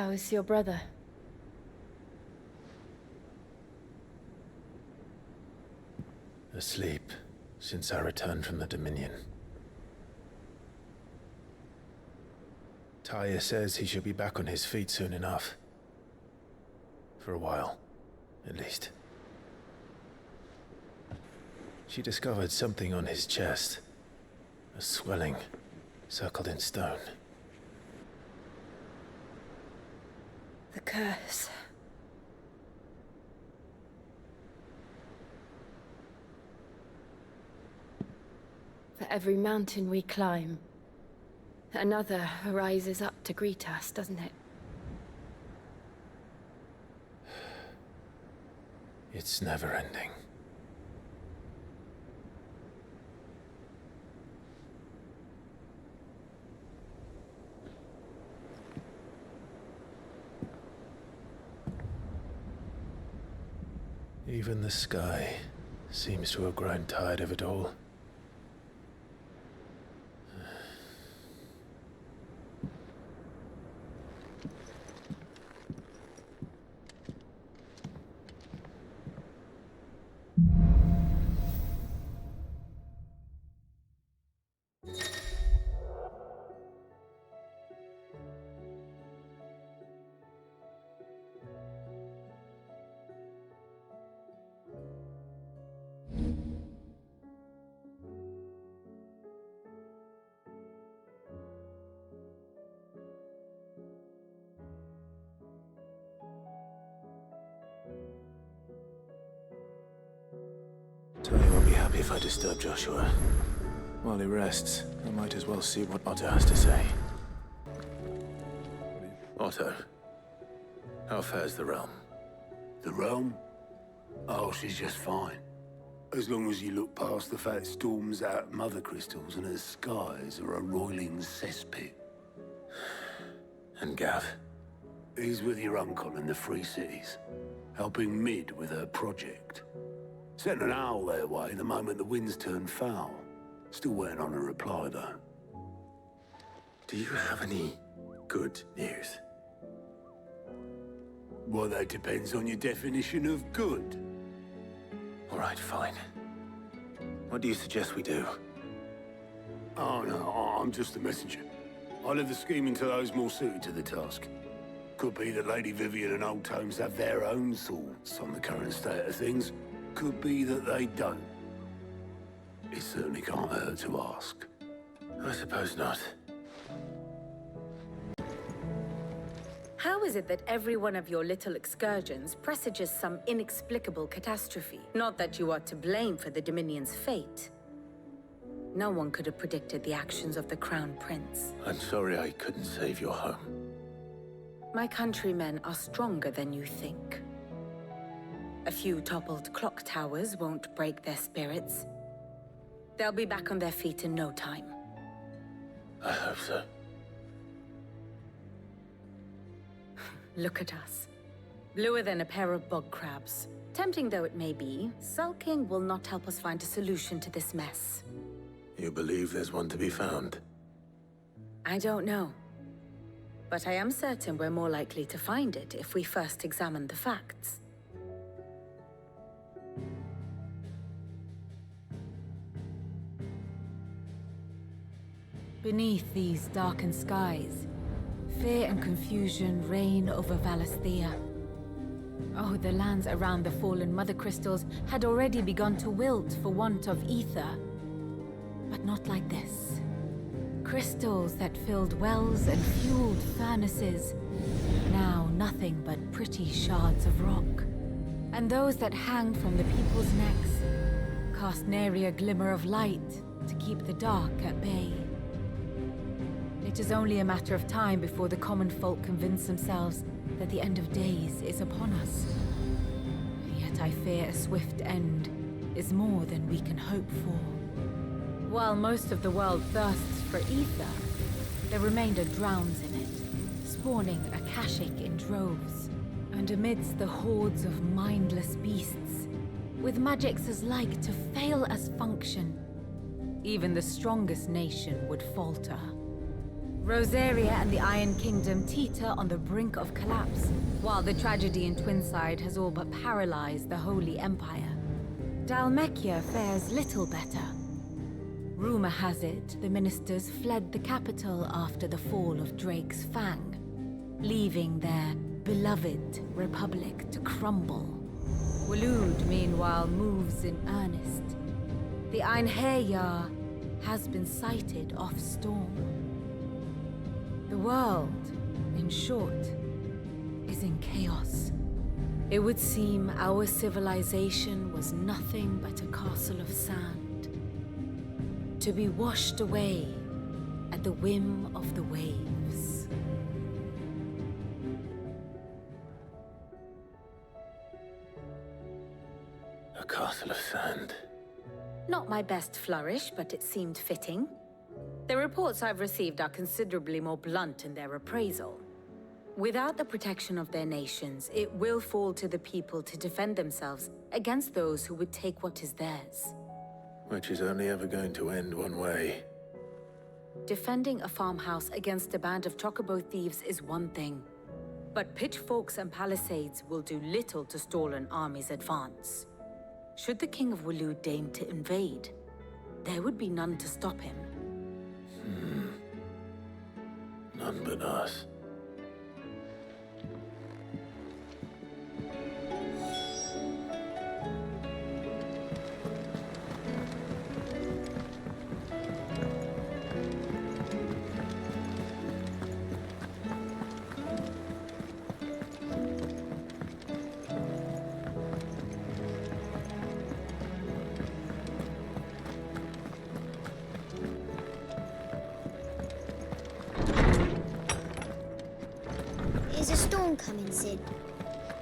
How's your brother? Asleep since I returned from the Dominion. Taya says he should be back on his feet soon enough. For a while, at least. She discovered something on his chest. A swelling, circled in stone. The curse. For every mountain we climb, another rises up to greet us, doesn't it? It's never ending. Even the sky seems to have grown tired of it all. Tony won't be happy if I disturb Joshua. While he rests, I might as well see what Otto has to say. Otto, how fares the realm? The realm? Oh, she's just fine. As long as you look past the fat storms out mother crystals and her skies are a roiling cesspit. And Gav? He's with your uncle in the Free Cities, helping Mid with her project. Sent an owl their way the moment the winds turned foul. Still waiting on a reply, though. Do you have any good news? Well, that depends on your definition of good. All right, fine. What do you suggest we do? Oh, no, I'm just a messenger. I leave the scheming to those more suited to the task. Could be that Lady Vivian and Old Tomes have their own thoughts on the current state of things. Could be that they don't. It certainly can't hurt to ask. I suppose not. How is it that every one of your little excursions presages some inexplicable catastrophe? Not that you are to blame for the Dominion's fate. No one could have predicted the actions of the Crown Prince. I'm sorry I couldn't save your home. My countrymen are stronger than you think. A few toppled clock towers won't break their spirits. They'll be back on their feet in no time. I hope so. Look at us. Bluer than a pair of bog crabs. Tempting though it may be, sulking will not help us find a solution to this mess. You believe there's one to be found? I don't know. But I am certain we're more likely to find it if we first examine the facts. Beneath these darkened skies, fear and confusion reign over Valisthea. Oh, the lands around the fallen mother crystals had already begun to wilt for want of ether. But not like this. Crystals that filled wells and fueled furnaces, now nothing but pretty shards of rock. And those that hang from the people's necks cast nary a glimmer of light to keep the dark at bay. It is only a matter of time before the common folk convince themselves that the end of days is upon us. Yet I fear a swift end is more than we can hope for. While most of the world thirsts for ether, the remainder drowns in it, spawning Akashic in droves. And amidst the hordes of mindless beasts, with magics as like to fail as function, even the strongest nation would falter. Rosaria and the Iron Kingdom teeter on the brink of collapse, while the tragedy in Twinside has all but paralyzed the Holy Empire. Dhalmekia fares little better. Rumor has it the ministers fled the capital after the fall of Drake's Fang, leaving their beloved republic to crumble. Waloed, meanwhile, moves in earnest. The Einherjar has been sighted off Storm. The world, in short, is in chaos. It would seem our civilization was nothing but a castle of sand, to be washed away at the whim of the waves. A castle of sand. Not my best flourish, but it seemed fitting. The reports I've received are considerably more blunt in their appraisal. Without the protection of their nations, it will fall to the people to defend themselves against those who would take what is theirs. Which is only ever going to end one way. Defending a farmhouse against a band of chocobo thieves is one thing, but pitchforks and palisades will do little to stall an army's advance. Should the King of Waloed deign to invade, there would be none to stop him. None but us. Is a storm coming, Sid?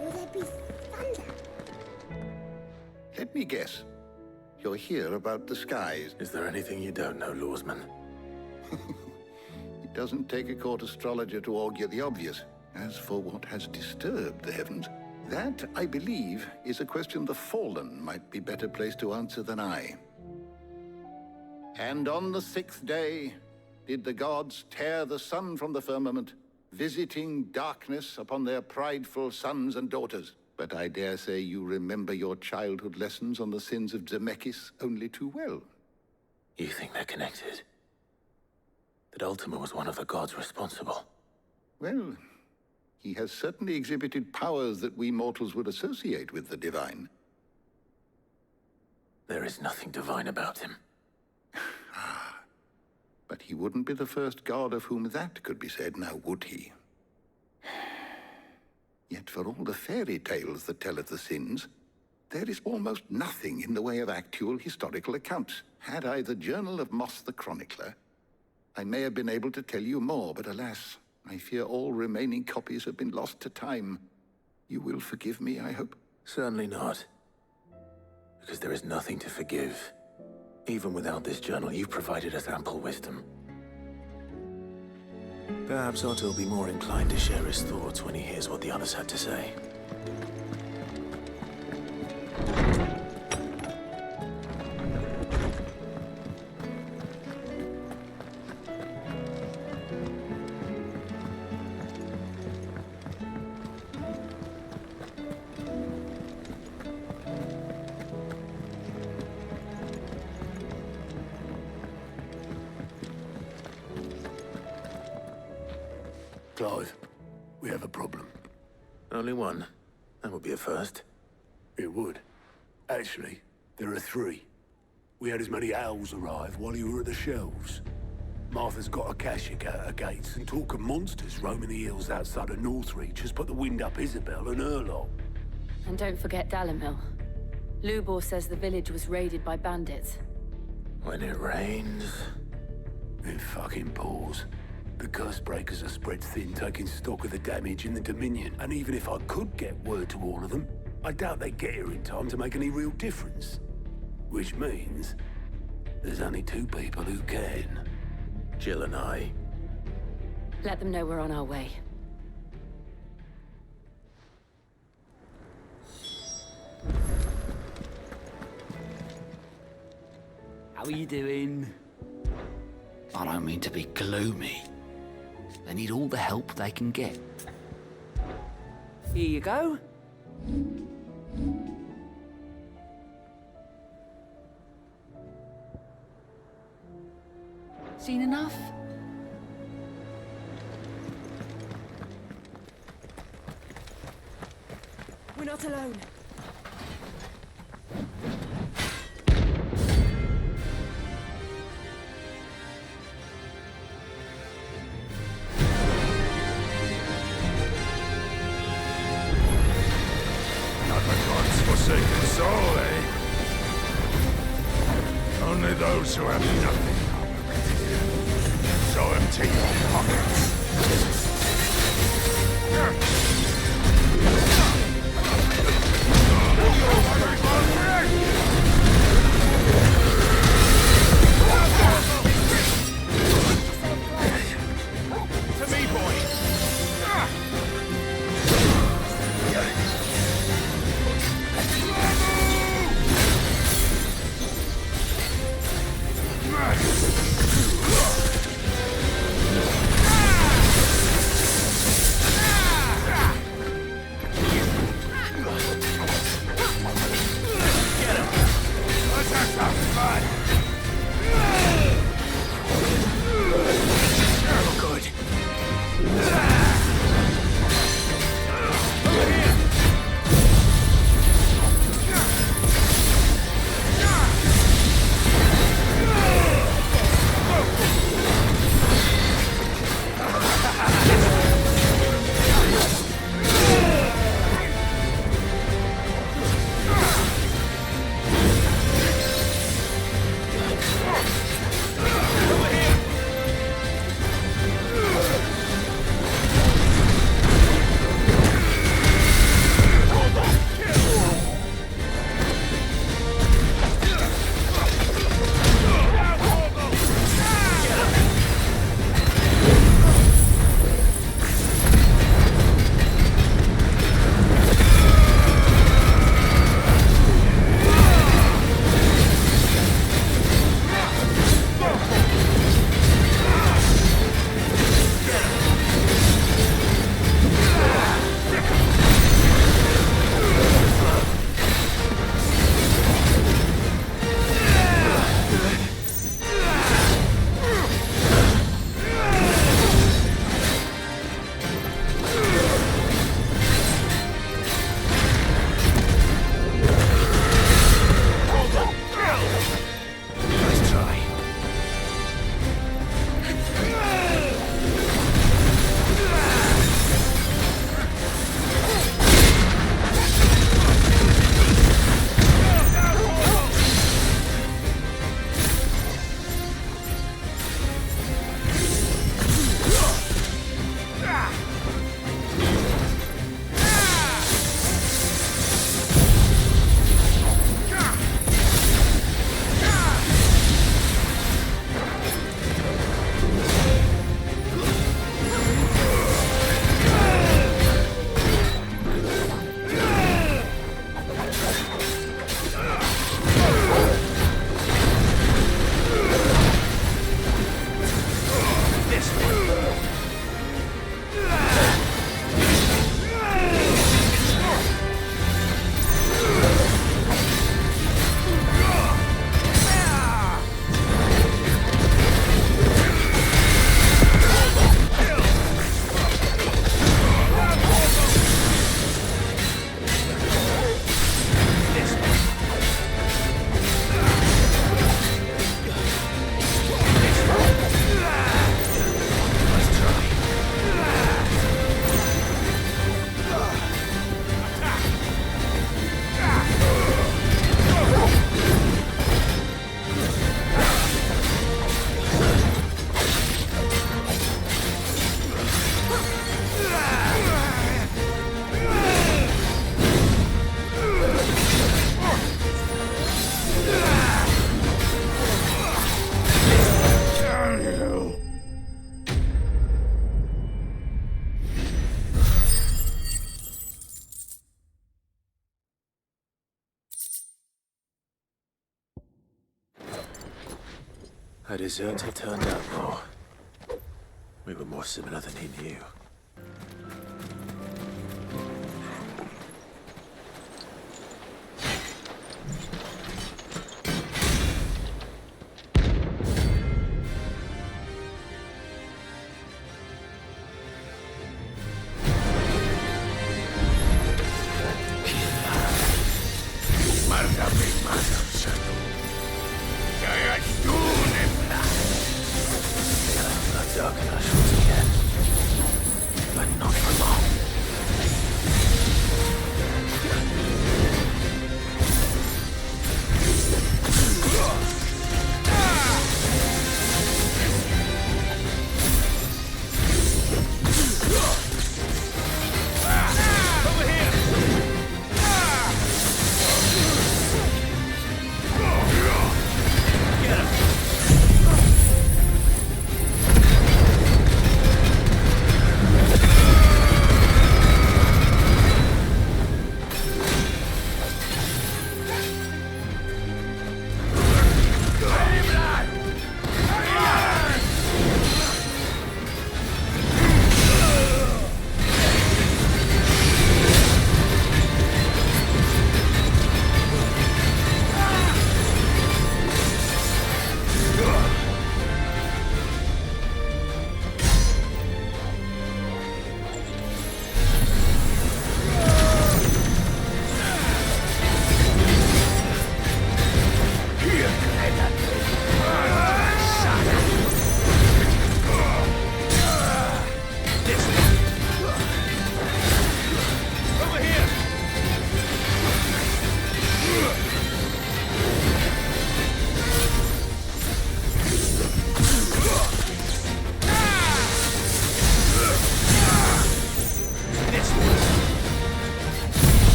Will there be thunder? Let me guess. You're here about the skies. Is there anything you don't know, Lawsman? It doesn't take a court astrologer to augur the obvious. As for what has disturbed the heavens, that, I believe, is a question the Fallen might be better placed to answer than I. And on the 6th day, did the gods tear the sun from the firmament, visiting darkness upon their prideful sons and daughters. But I dare say you remember your childhood lessons on the sins of Zemeckis only too well. You think they're connected? That Ultima was one of the gods responsible? Well, he has certainly exhibited powers that we mortals would associate with the divine. There is nothing divine about him. But he wouldn't be the first god of whom that could be said, now would he? Yet for all the fairy tales that tell of the sins, there is almost nothing in the way of actual historical accounts. Had I the Journal of Moss the Chronicler, I may have been able to tell you more, but alas, I fear all remaining copies have been lost to time. You will forgive me, I hope? Certainly not. Because there is nothing to forgive. Even without this journal, you've provided us ample wisdom. Perhaps Otto will be more inclined to share his thoughts when he hears what the others had to say. Clive, we have a problem. Only one. That would be a first. It would. Actually, there are 3. We had as many owls arrive while you were at the shelves. Martha's got a Akashic at her gates, and talk of monsters roaming the hills outside of Northreach has put the wind up Isabel and her lot. And don't forget Dalimil. Lubor says the village was raided by bandits. When it rains... It fucking pours. The curse breakers are spread thin, taking stock of the damage in the Dominion. And even if I could get word to all of them, I doubt they'd get here in time to make any real difference. Which means there's only 2 people who can. Jill and I. Let them know we're on our way. How are you doing? I don't mean to be gloomy, They need all the help they can get. Here you go. Seen enough? We're not alone. Not the gods' forsaken soul, eh? Only those who have nothing are permitted. So empty your pockets. To me, boy. A deserter turned outlaw. We were more similar than he knew.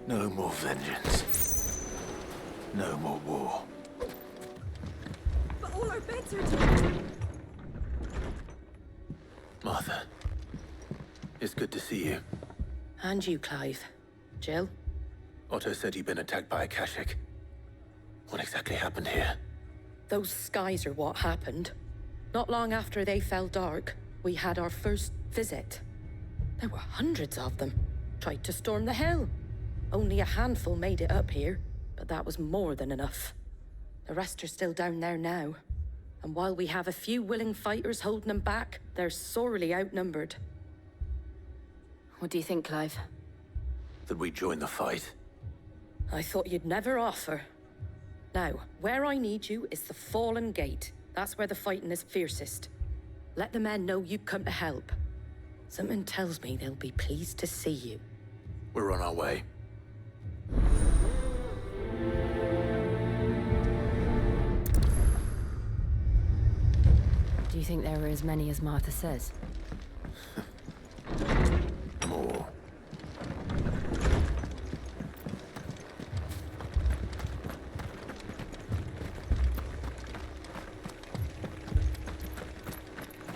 No more vengeance. No more war. But all our beds are taken. Martha, it's good to see you. And you, Clive. Jill? Otto said you'd been attacked by a Akashic. What exactly happened here? Those skies are what happened. Not long after they fell dark, we had our first visit. There were hundreds of them. Tried to storm the hill. Only a handful made it up here, but that was more than enough. The rest are still down there now. And while we have a few willing fighters holding them back, they're sorely outnumbered. What do you think, Clive? That we join the fight? I thought you'd never offer. Now, where I need you is the Fallen Gate. That's where the fighting is fiercest. Let the men know you come to help. Something tells me they'll be pleased to see you. We're on our way. Do you think there were as many as Martha says? More.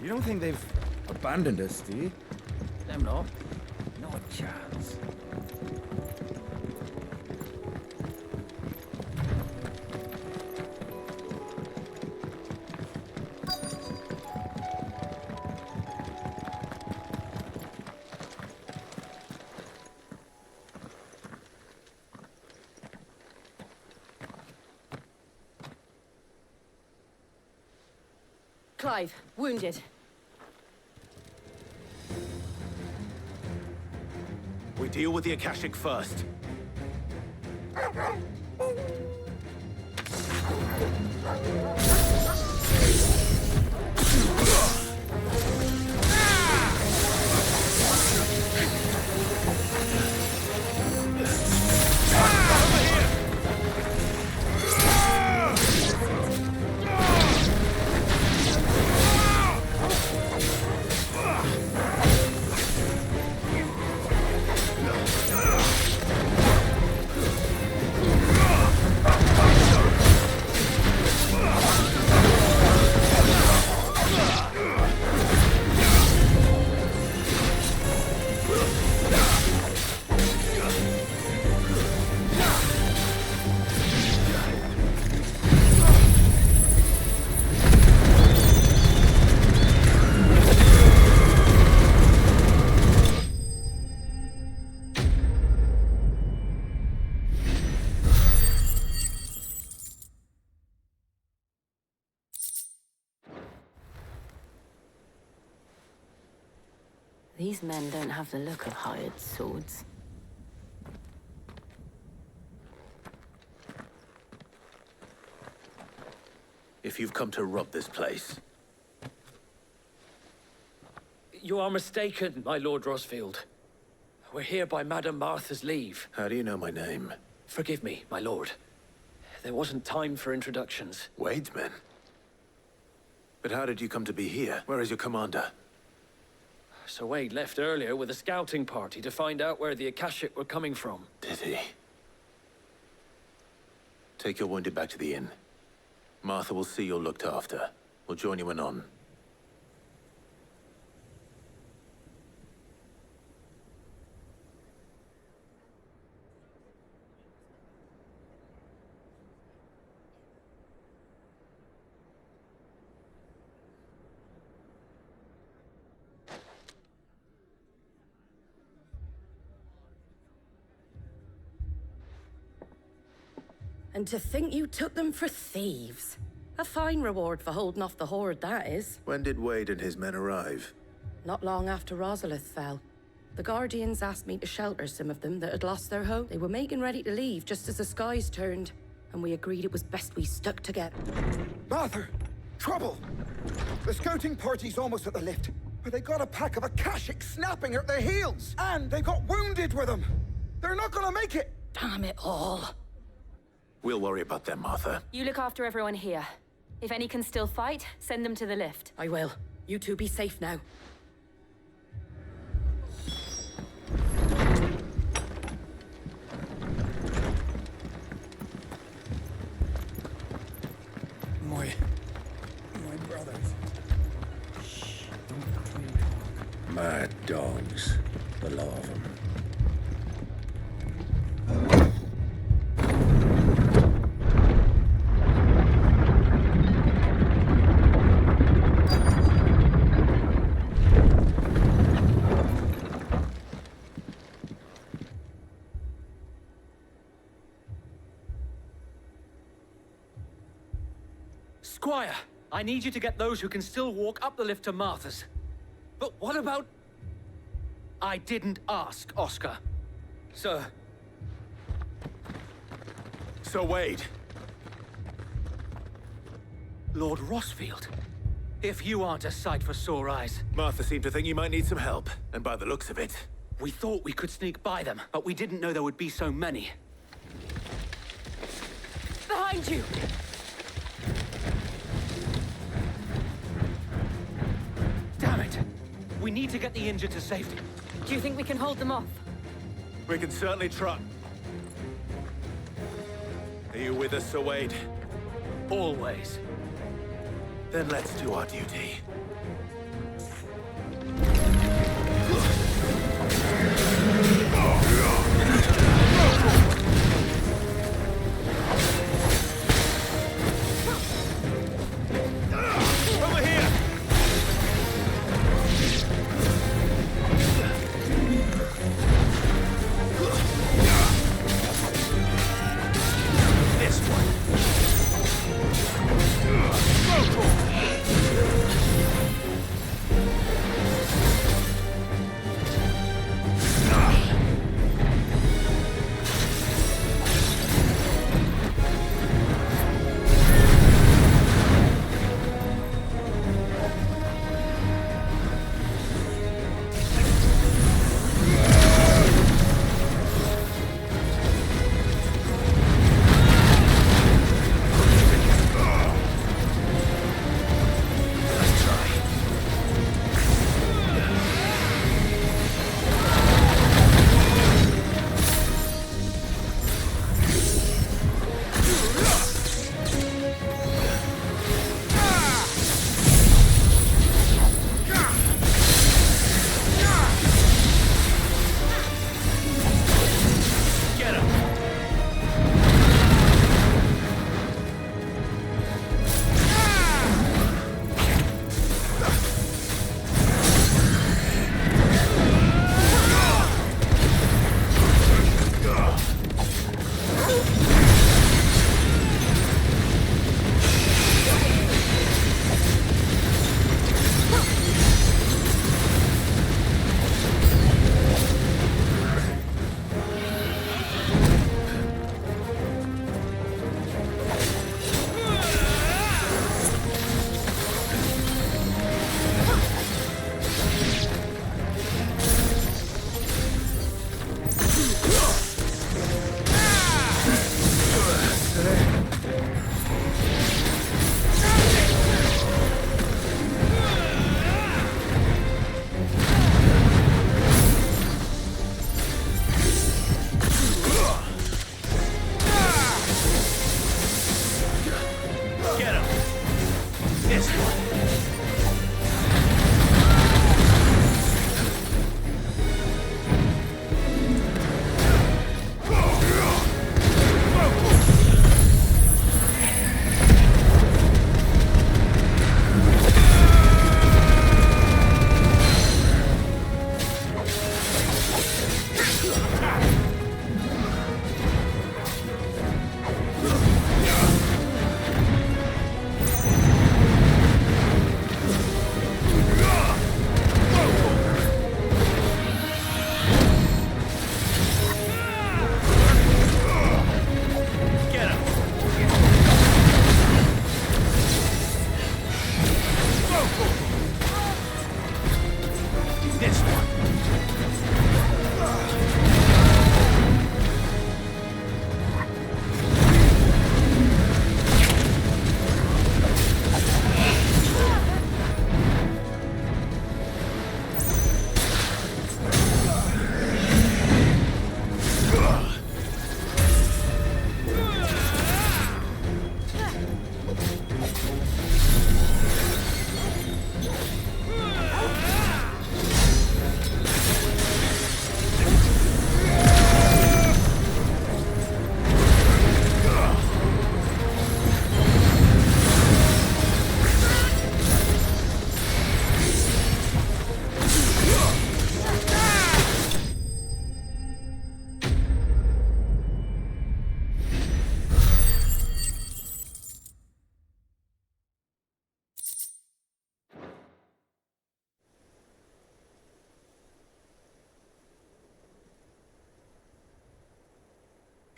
You don't think they've abandoned us, do you? Them not. Not a chance. Clive, wounded. We deal with the Akashic first. These men don't have the look of hired swords. If you've come to rob this place, You are mistaken, my Lord Rosfield. We're here by Madame Martha's leave. how do you know my name? Forgive me, my lord. There wasn't time for introductions. Wade's men? But how did you come to be here? Where is your commander? Sir Wade left earlier with a scouting party to find out where the Akashic were coming from. Did he? Take your wounded back to the inn. Martha will see you're looked after. We'll join you in on. And to think you took them for thieves. A fine reward for holding off the horde, that is. When did Wade and his men arrive? Not long after Rosalith fell. The Guardians asked me to shelter some of them that had lost their home. They were making ready to leave just as the skies turned, and we agreed it was best we stuck together. Martha! Trouble! The scouting party's almost at the lift, but they got a pack of Akashic snapping at their heels! And they got wounded with them! They're not gonna make it! Damn it all. We'll worry about them, Martha. You look after everyone here. If any can still fight, send them to the lift. I will. You two be safe now. Mad dogs, the lot of them. Squire, I need you to get those who can still walk up the lift to Martha's. But what about... I didn't ask, Oscar. Sir. So Wade. Lord Rosfield. If you aren't a sight for sore eyes. Martha seemed to think you might need some help, and by the looks of it... We thought we could sneak by them, but we didn't know there would be so many. Behind you! Damn it! We need to get the injured to safety. Do you think we can hold them off? We can certainly try. Are you with us, Sir Wade? Always. Then let's do our duty. Over here! This one.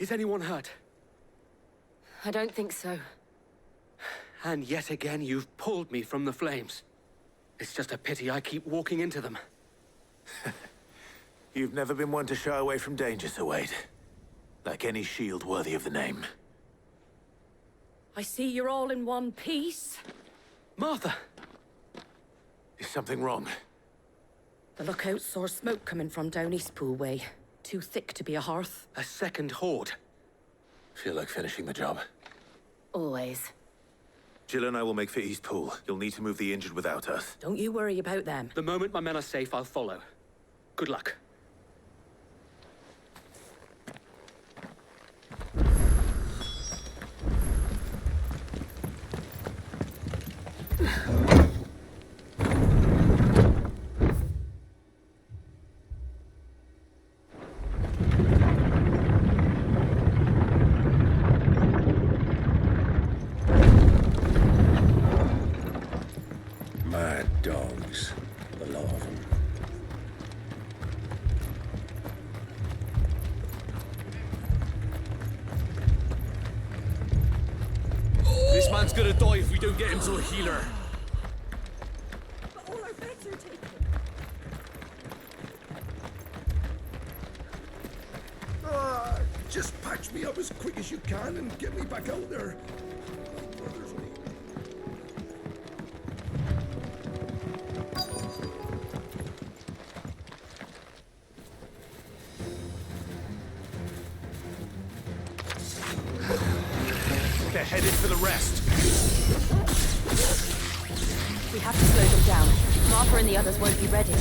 Is anyone hurt? I don't think so. And yet again, you've pulled me from the flames. It's just a pity I keep walking into them. You've never been one to shy away from danger, Sir Wade. Like any shield worthy of the name. I see you're all in one piece. Martha! Is something wrong? The lookout saw smoke coming from down Eastpool way. Too thick to be a hearth. A second horde. Feel like finishing the job. Always. Jill and I will make for Eastpool. You'll need to move the injured without us. Don't you worry about them. The moment my men are safe, I'll follow. Good luck. Mad dogs. The lot of them. This man's gonna die if we don't get him to a healer. But all our beds are taken. Just patch me up as quick as you can and get me back out there. My brother's need. They're headed for the rest. We have to slow them down. Martha and the others won't be ready.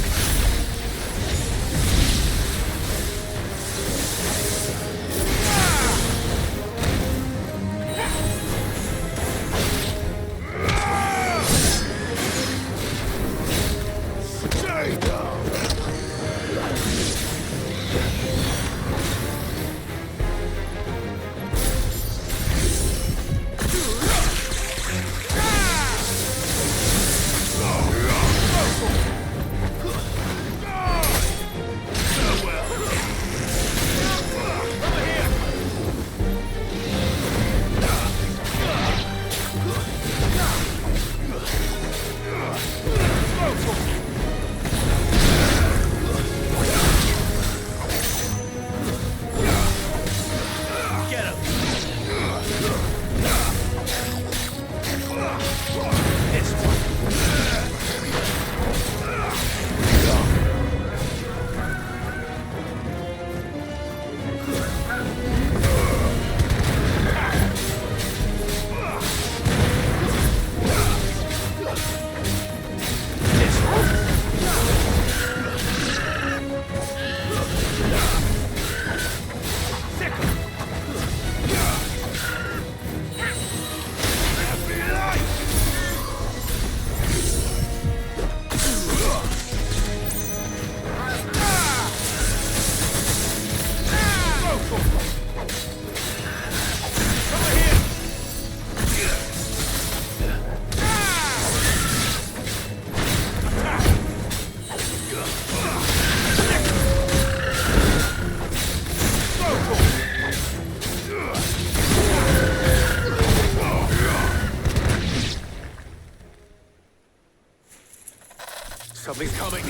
Something's coming.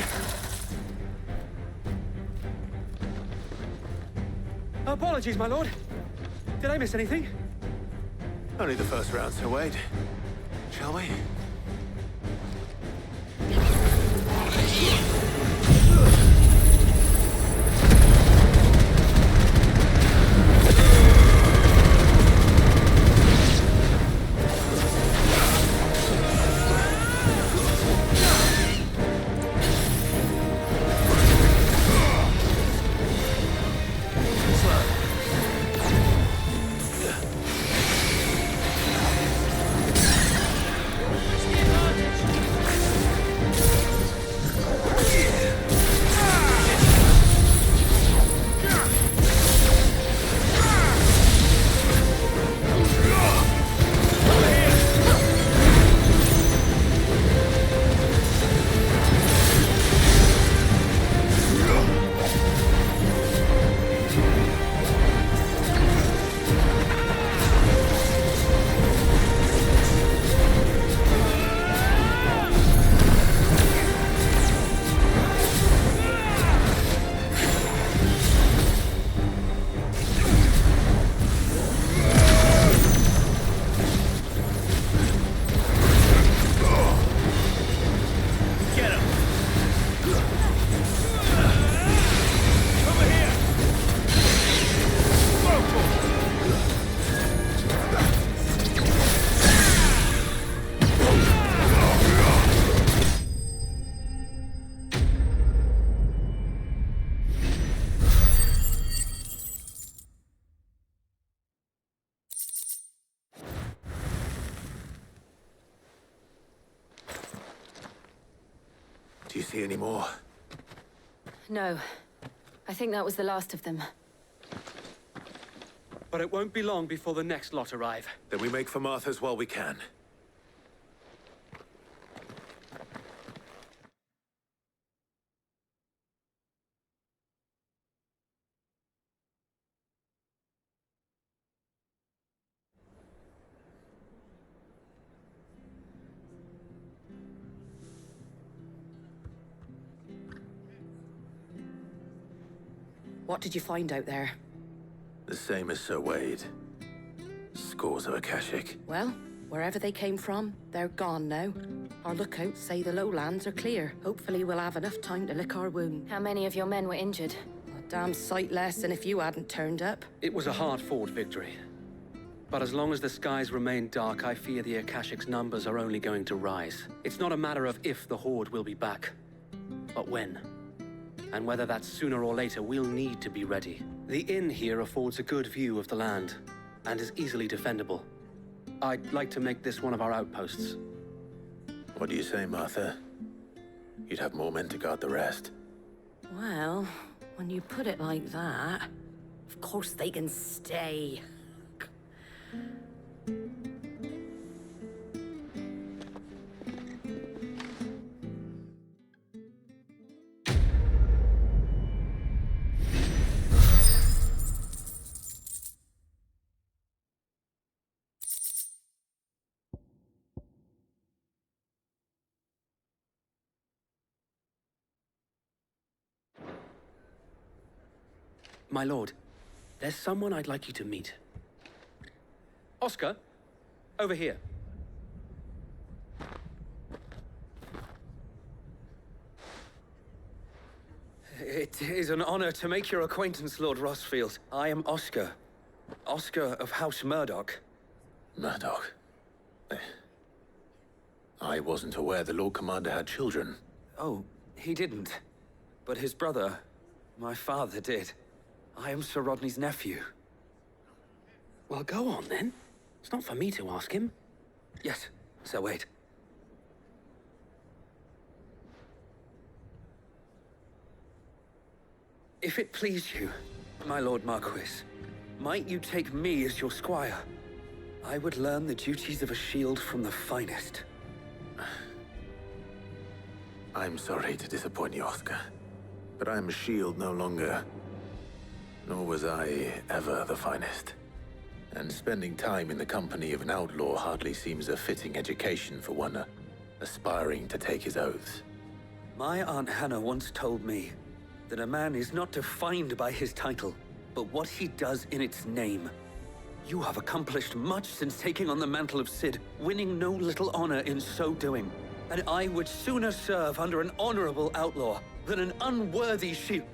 Apologies, my lord. Did I miss anything? Only the first round, Sir Wade. Shall we? Do you see any more? No. I think that was the last of them. But it won't be long before the next lot arrive. Then we make for Martha's while we can. What did you find out there? The same as Sir Wade. Scores of Akashic. Well, wherever they came from, they're gone now. Our lookouts say the lowlands are clear. Hopefully we'll have enough time to lick our wound. How many of your men were injured? A damn sight less than if you hadn't turned up. It was a hard-fought victory. But as long as the skies remain dark, I fear the Akashic's numbers are only going to rise. It's not a matter of if the Horde will be back, but when. And whether that's sooner or later, we'll need to be ready. The inn here affords a good view of the land, and is easily defendable. I'd like to make this one of our outposts. What do you say, Martha? You'd have more men to guard the rest. Well, when you put it like that, of course they can stay. My lord, there's someone I'd like you to meet. Oscar, over here. It is an honor to make your acquaintance, Lord Rosfield. I am Oscar. Oscar of House Murdoch. Murdoch? I wasn't aware the Lord Commander had children. Oh, he didn't. But his brother, my father, did. I am Sir Rodney's nephew. Well, go on, then. It's not for me to ask him. Yes, Sir Wade. If it please you, my Lord Marquis, might you take me as your squire? I would learn the duties of a shield from the finest. I'm sorry to disappoint you, Oscar. But I'm a shield no longer. Nor was I ever the finest. And spending time in the company of an outlaw hardly seems a fitting education for one aspiring to take his oaths. My Aunt Hannah once told me that a man is not defined by his title, but what he does in its name. You have accomplished much since taking on the mantle of Cid, winning no little honor in so doing. And I would sooner serve under an honorable outlaw than an unworthy shield.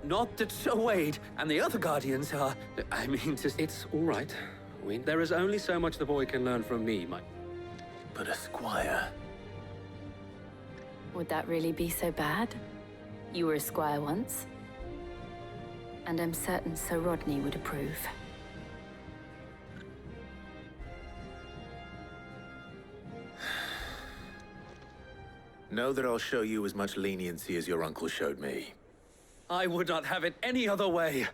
Not that Sir Wade and the other Guardians are... I mean to... It's all right. There is only so much the boy can learn from me, Mike. But a squire... Would that really be so bad? You were a squire once. And I'm certain Sir Rodney would approve. Know that I'll show you as much leniency as your uncle showed me. I would not have it any other way.